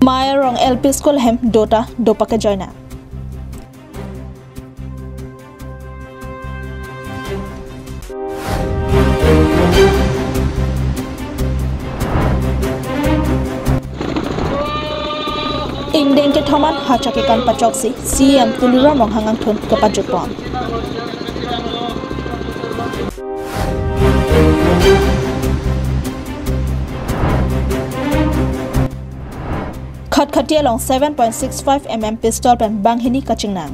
Mayarong LP School hem dota dopake joina. Indeng ke thoman hachakekan pachoksi CM tulura monghangang thun kapajupon. Khatia long 7.65 mm pistol pen banghini kachingnang.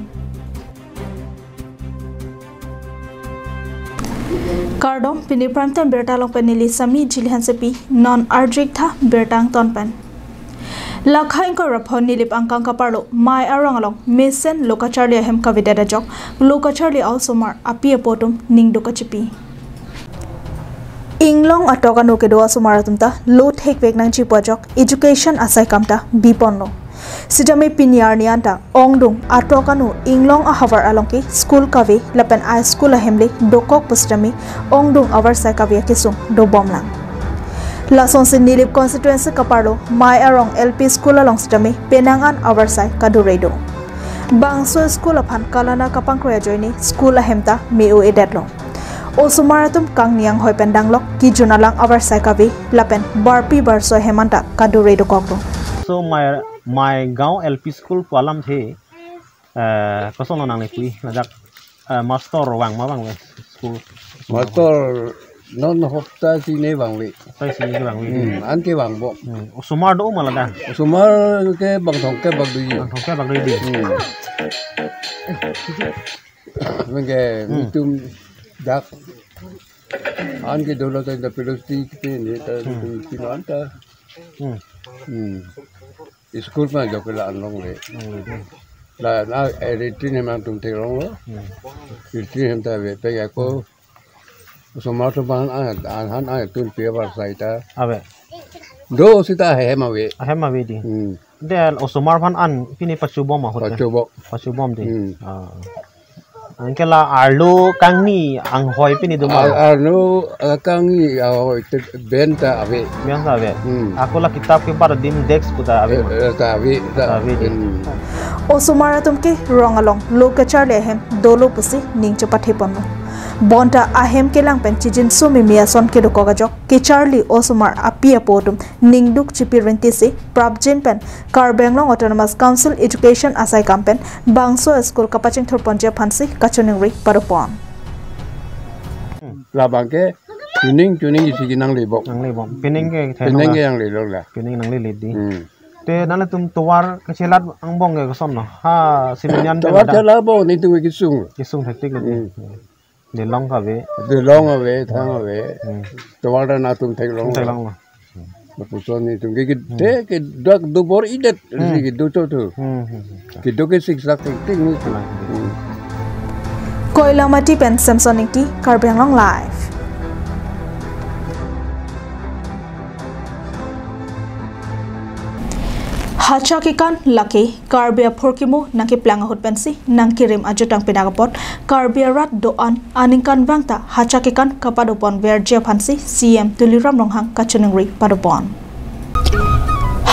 Kardom piniprantan bertalong penili sami jilhan sepi non arjik tha bertang ton pen. Lakhain ko rapon nilip angkang kaparlo mai arang along mesen lokacharli hem kavidada jok lokacharli also mar api apotum ning dokachipi. Inglong atokano ke doa sumaratumta low take vek nang chipojok education asai kamta biponno. Sijame pinyar nianta ongdung atokano inglong a havar alongke school kave lapen a school a hemle dokok pustami ongdung avar sai kave kisung do bomlang. Lason se nilip constituency kaparlo mai arong LP school along sijame penangan avar sai kaduredo. Bangso school aphan kalana kapang kroya joini school a hemta meu edetlo. Osumaratum kang niang hoi pendanglok ki junalang avar sai kave lapen barpi barso hemanta kaduredo koklo. So my gaon LP school palam the kosono nang lekui najak master wang ma bang school master non hopta sine bang we sai sini bang we an ke bang bo sumar do malada sumar ke bang thong ke bang dui di menge tum dak an ke dolo ta pelosti ke ne ta kino anta school में जो कि लान लोग ले ला ना एडिटिंग में तुम थे लोग लो एडिटिंग हम तो वे पे या को समाट बांध आन तुम पे बार साइटा अबे दो सिता है मावे दी दे osomar van an pini pachubom ma hot pachubom di angkela arlo kangni ang hoi pini duma arlo kangni hoi benta ave aku la kitab ke bar dim dex puta ave osomara tumke rongalong lokachar lehem dolo pusi ning chapathe ponno bonta ahem kelang pen chijin sumi miason ke dokogajok ke charli osomar apia podum ningduk chipirenti se prabjen pen Karbenglong Autonomous Council Education asai kampen bangso school kapaching thorponje phansi kachoningri paropon la bangke tuning isi nang lebok pining ke yang lelok la pining nang ledi te nale tum tuwar kechelat angbong ke kosom no ha simenyan tuwar chala bo ni tu kisung hektik ledi de long away thang away tuwar na tum thek long Mapuson itu ke dak do bor idet ke do to ke do ke six lakh ting Koilamati pen Samsonic T Karbenglong live Hachakikan laki Karbia Porkimu nangki planga hot pensi nangki rim ajutang pinagapot Karbia rat doan aningkan bangta hachakikan kapadopon verje phansi CM tuliram longhang kachuningri padopon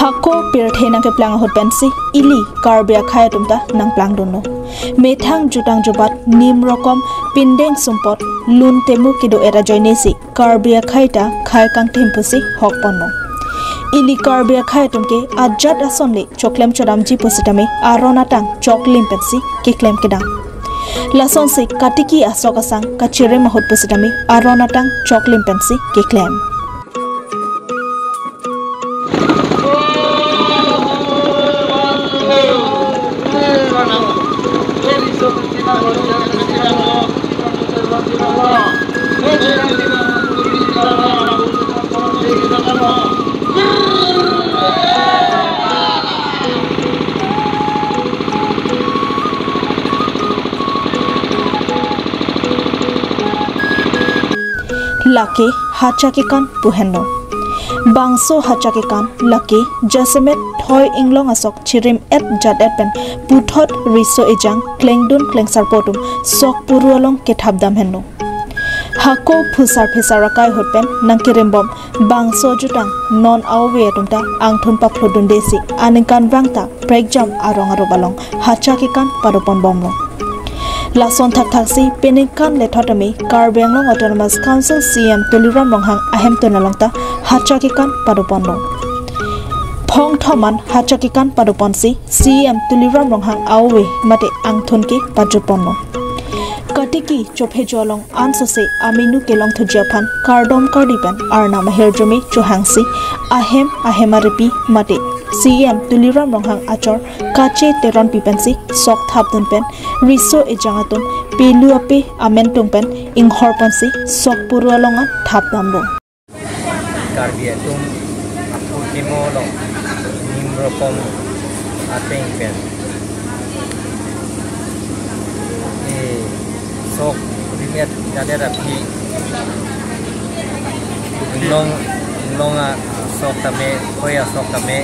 Hako pirthe nangki planga hot pensi ili Karbia khayatumta nang plang dono methang jutang jubat nim rokom pindeng sumpot lun temu kido era joinesi Karbia khaita khai kang tempusi hokponno Ili Karbia khayatumke ajat asonle choklem chodamji positame aronatang choklim pensi kiklem kedang lason se katiki asokasang kachire mahut positame aronatang choklim pensi kiklem Laki hachakikan puhenno bangso hachakikan laki jasemet thoi inglong asok chirim et jadet pen puthot riso ejang klengdun klengsar potum sok purualong ke thabdam henno hako phusar phesarakai hotpen nangkirembom bangso jutang non awe tumta angthun pa phlodun desi aningkan wangta breakjam arong arobalong hachakikan padopon bomlo lason thak thaksi penikan lethotami Karbenglong Autonomous Council CM Tuliram Ronghang ahem tonalongta hachakikan padoponlo phong thoman hachakikan padoponsi CM Tuliram Ronghang awe mate angthun ke pajoponlo Katiki chophe jolong ansose aminu kelong thujapan kardom kardipan arna maherjumi chuhangsi ahemaripi mate CM Tuliram Ronghang achor kache teron pipensi sok thapdun pen riso ejangatum pelu ape amentung pen inghorpansi sok puralonga thapdamlo karbiatum apurtimolo nimropom ateng pen sok rimet jadera pi longa sok tame koya sok tame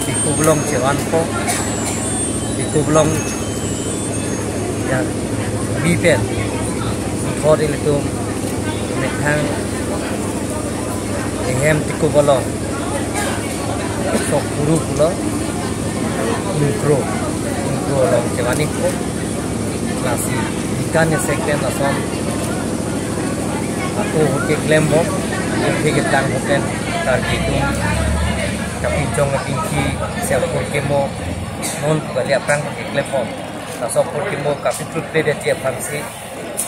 dikublong cewan po dikublong yang bipet for itu metang engem dikublong sok puru pula ingro long cewan itu nasi ikan yang sekten langsung aku hoki glembo hoki getang hoken target itu tapi jong tinggi siapa kemo non balik perang hoki glembo langsung kemo kapitul play dia fungsi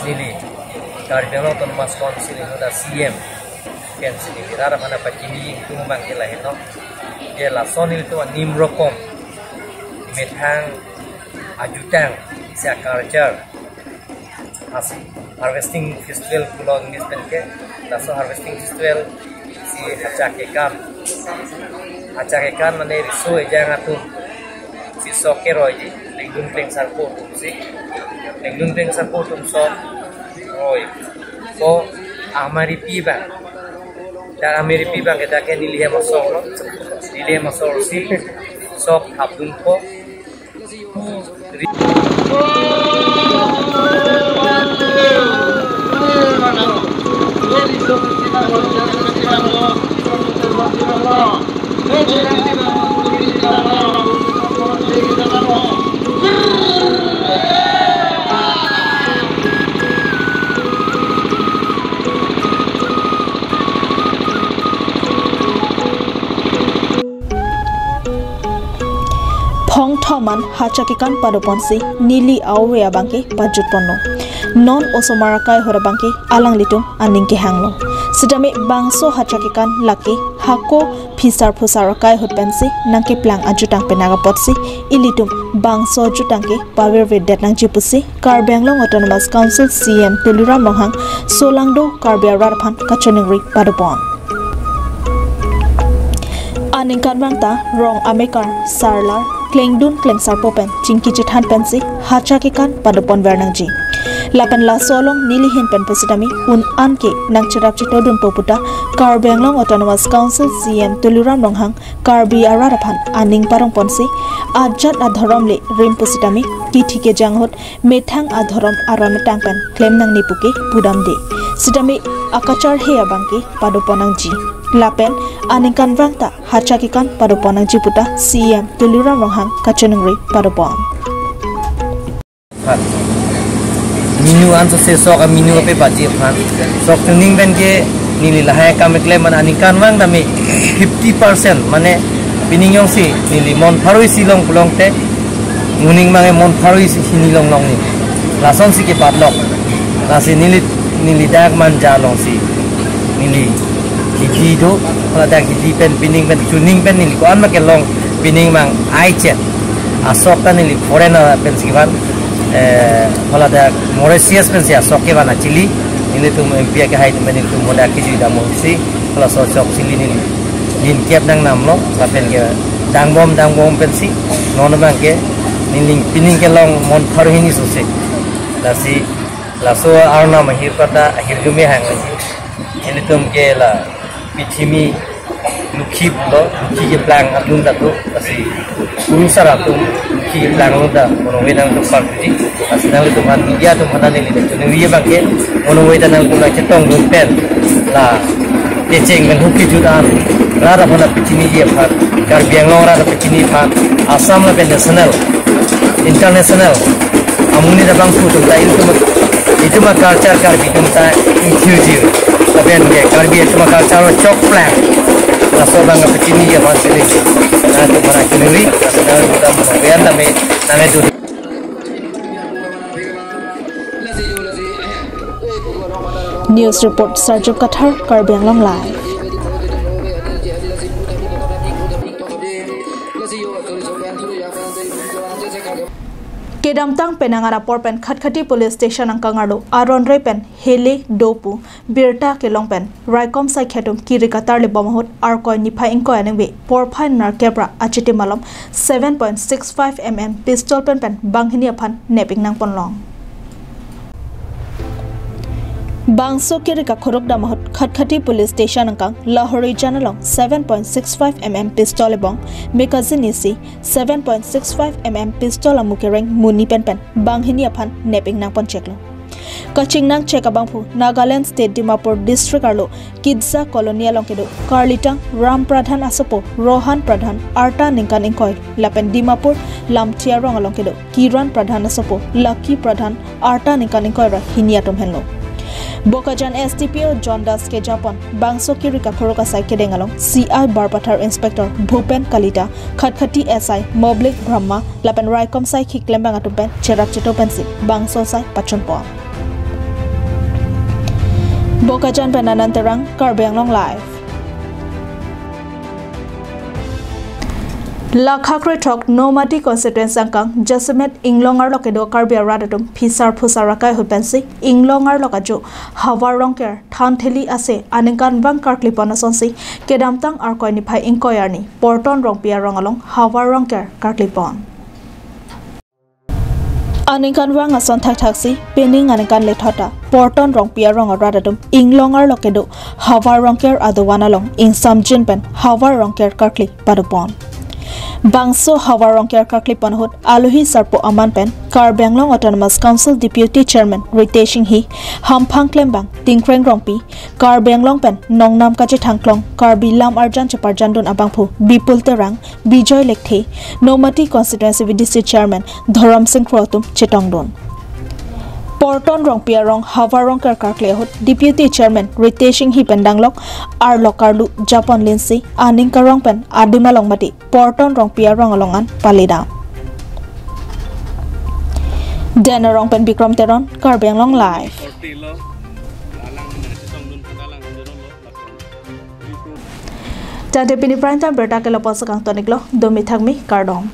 ini Karbenglong Autonomous Council itu dah CM kan sini kita ada mana pagi itu memanggilah itu dia langsung itu nimrokom metang ajutang sia culture harvesting festival pulau English penke laso harvesting festival si acakekan mana riso ejang atu si sokero ji lengun peng sarpo si lengun peng sarpo tum so oi so amari piba da amari piba kita ke nilihe masor si sok hapun ko phong thoman hachakikan padoponsi nili awe abangke pajutponno non osomarakai horabangke alang litum aningke hanglo sidame bangso hachakikan laki hako phisar phusarakai hotpensi nangke plang ajutang penaga potsi ilitum bangso jutangke power vedet nang jipusi Karbenglong Autonomous Council CM Tuliram Ronghang solangdo karbia radphan kachoningri padopon aningkan bangta rong amekar sarlar klengdun klengsar popen cingki jithan pensi hachakikan padopon vernangji lapan la solong nilihin pen posidami un anke nang chirap chitodun poputa Karbenglong Autonomous Council CM Tuliram Ronghang karbi araraphan aning parong ponsi ajat adhoromle rim posidami kithike janghot methang adhorom aron tangpen klem nang nipuke budamde sidami akachar he abangke padoponangji lapen aningkan wangta hachakikan padoponang jiputa CM Tuliram Ronghang kachoningri padopon minu anso se sok minu pe baji phan sok tuning ben ke nili lahai kamekle man aningkan wang dami 50% mane piningyong si nili mon pharoi silong pulong te muning mange mon pharoi si hinilong long ni lason si ke padlok lasi nili dak man jalong si nili kiki do hala dak kiki pen pining pen tuning pen nili ko an ma ke long pining mang ai chet asok ta nili foreigner pen siwan hala dak Mauritius pen sia soke bana chili nili tum empia ke hai tum nili tum moda ki jida mo si hala so chok chili nili nin kep nang nam lo la pen ke dangbom pen si non bang ke nili pining ke long mon pharhini so se lasi laso arna mahir kata akhir jume hang ini tum ke la pichimi lukhi lo lukhi ke plang atlung da tu asi guru sara tu lukhi ke plang lo da mono we nang tu par ji asi nang tu man media tu mana ni le tu ni ye bang ke mono we da nang tu na chetong lu pen la te cheng men hukki ju da ra ra bona pichini ye phar kar biang lo ra ra pichini phar asam la pen national international amuni da bang fu tu da itu mah culture kar bi tum ta inclusive aben ke kar bi itu mah culture chok plan la so bang ka pichini ye phar se na tu mana kinuri asal kita mono we na me tu News report Sarjab Kathar Karbi Anglong Live. Kedamtang penangara porpen khatkhati police station angkangarlo aronre pen hele dopu birta kelong pen raikom sai khetum kirikatar le bomahot arkoi nifai inko anengbe porphai nar kebra achiti malom 7.65 mm pistol pen banghini aphan neping nang ponlong Bangso kirika khorok damahot khatkhati police station angkang Lahori janalong 7.65 mm pistol ebong mekazinisi 7.65 mm pistol amukereng muni pen banghini aphan neping nang pon cheklo Kaching nang chekabangphu Nagaland State Dimapur District arlo Kidsa Colonial onkedo Karlitang Ram Pradhan asopo Rohan Pradhan Arta ningkan ingkoy lapen Dimapur Lamtia rong alongkedo Kiran Pradhan asopo Lucky Pradhan Arta ningkan ingkoy ra hiniatum henlo Bokajan STPO John Das ke Japan Bangso kirika khoroka sai kedengalong CI Barpathar Inspector Bhupen Kalita Khatkhati SI Moblik Brahma lapen Raikom sai khiklembang atupen cherak chetopen si Bangso sai pachonpo Bokajan penananterang Karbi Anglong Live Lakhakre Thok Nomati constituency angkang Jasimet Inglongar lokedo Karbi Aradatum Pisar Pusarakai hupensi Inglongar lokajo Hawar Rongker Thantheli ase Aningkan Bang Karklipon asonsi Kedamtang Arkoi Niphai Inkoyarni Porton Rongpia Rongalong Hawar Rongker Karklipon Aningkan Wang ason taksi Pening Aningkan Lethota Porton Rongpia Rongaradatum Inglongar lokedo Hawar Rongker Aduwanalong Ing Samjin Pen Hawar Rongker Karkli Padupon Bangso Hawar Rongker Karklipon hot Aluhi Sarpo Aman Pen Karbi Anglong Autonomous Council Deputy Chairman Riteshing Hi Hamphang Klembang Tingkreng Rongpi Karbi Anglong Pen Nongnam Kaje Thangklong Karbi Lam Arjan Chaparjandon Abangphu Bipul Terang Bijoy Lekthe Nomati Constituency VDC Chairman Dharam Singh Krotum Chetongdon Porton Rongpia Rong Hawar Rongker Karkle hot Deputy Chairman Riteshing Hi Pendanglok Arlokarlu Japan Lindsay Aning Karong Pen Adimalong Mati Porton Rongpia Rongalongan Palida Denarong Pen Bikram Teron Karbi Anglong Live Tade pini prime time berta ke lepas sekang toniklo domi thagmi kardom